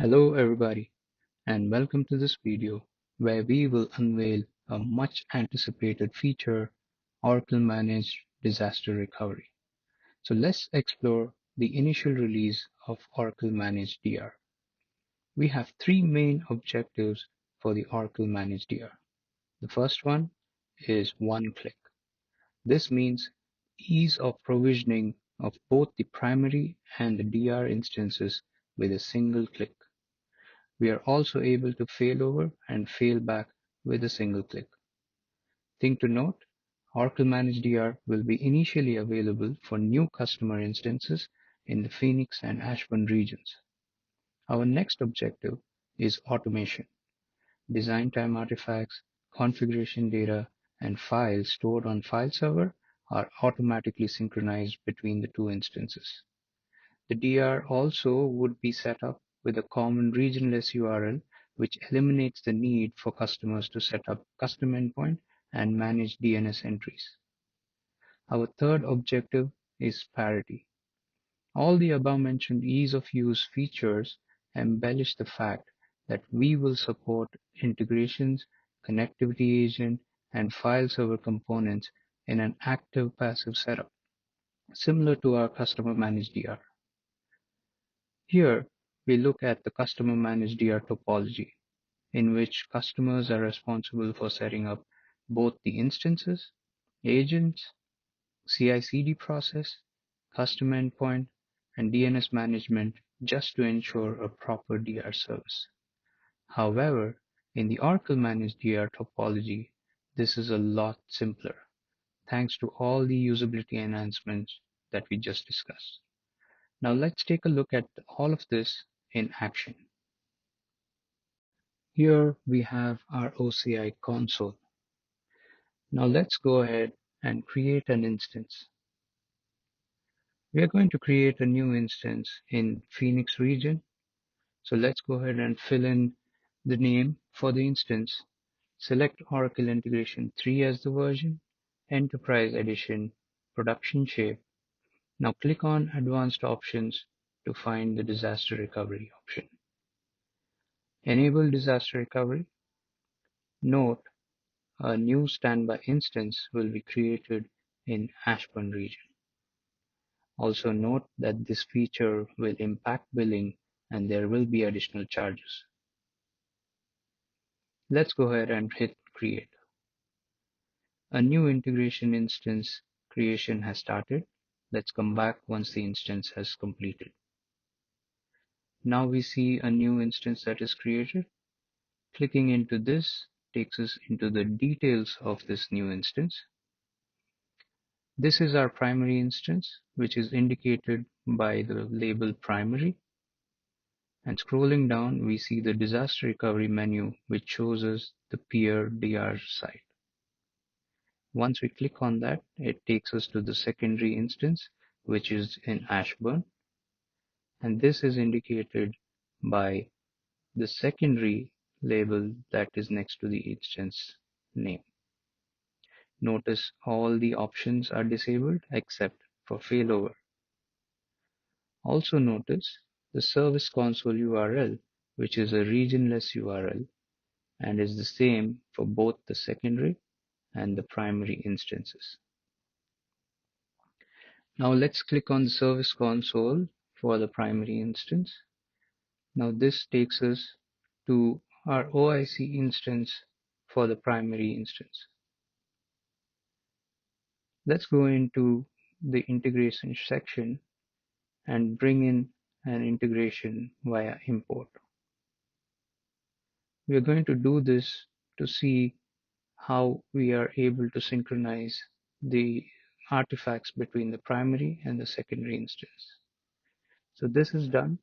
Hello everybody and welcome to this video where we will unveil a much anticipated feature, Oracle Managed Disaster Recovery. So let's explore the initial release of Oracle Managed DR. We have three main objectives for the Oracle Managed DR. The first one is one click. This means ease of provisioning of both the primary and the DR instances with a single click. We are also able to failover and fail back with a single click. Thing to note, Oracle Managed DR will be initially available for new customer instances in the Phoenix and Ashburn regions. Our next objective is automation. Design time artifacts, configuration data, and files stored on file server are automatically synchronized between the two instances. The DR also would be set up with a common regionless URL, which eliminates the need for customers to set up custom endpoint and manage DNS entries. Our third objective is parity. All the above-mentioned ease of use features embellish the fact that we will support integrations, connectivity agent, and file server components in an active-passive setup, similar to our customer managed DR. Here, we look at the customer managed DR topology, in which customers are responsible for setting up both the instances, agents, CI/CD process, custom endpoint, and DNS management just to ensure a proper DR service. However, in the Oracle Managed DR topology, this is a lot simpler, thanks to all the usability enhancements that we just discussed. Now let's take a look at all of this in action. Here we have our OCI console. Now let's go ahead and create an instance. We are going to create a new instance in Phoenix region. So let's go ahead and fill in the name for the instance. Select Oracle Integration 3 as the version, Enterprise Edition, Production Shape. Now click on Advanced Options to find the Disaster Recovery option. Enable Disaster Recovery. Note, a new standby instance will be created in Ashburn region. Also note that this feature will impact billing and there will be additional charges. Let's go ahead and hit create. A new integration instance creation has started. Let's come back once the instance has completed. Now we see a new instance that is created. Clicking into this takes us into the details of this new instance. This is our primary instance, which is indicated by the label primary. And scrolling down, we see the disaster recovery menu, which shows us the peer DR site. Once we click on that, it takes us to the secondary instance, which is in Ashburn. And this is indicated by the secondary label that is next to the instance name. Notice all the options are disabled except for failover. Also notice the service console URL, which is a regionless URL and is the same for both the secondary and the primary instances. Now let's click on the service console for the primary instance. Now this takes us to our OIC instance for the primary instance. Let's go into the integration section and bring in an integration via import. We are going to do this to see how we are able to synchronize the artifacts between the primary and the secondary instance. So this is done.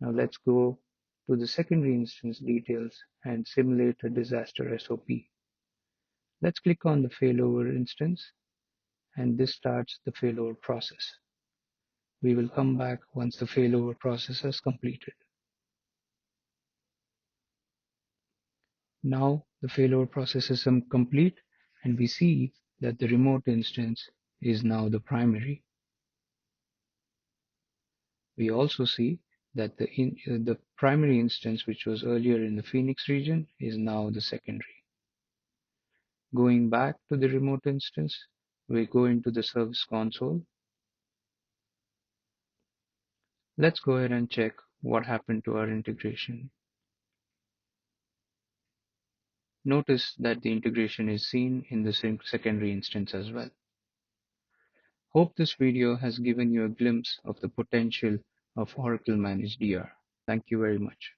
Now let's go to the secondary instance details and simulate a disaster SOP. Let's click on the failover instance and this starts the failover process. We will come back once the failover process has completed. Now the failover process is complete and we see that the remote instance is now the primary. We also see that the primary instance, which was earlier in the Phoenix region, is now the secondary. Going back to the remote instance, we go into the service console. Let's go ahead and check what happened to our integration. Notice that the integration is seen in the secondary instance as well. Hope this video has given you a glimpse of the potential of Oracle Managed DR. Thank you very much.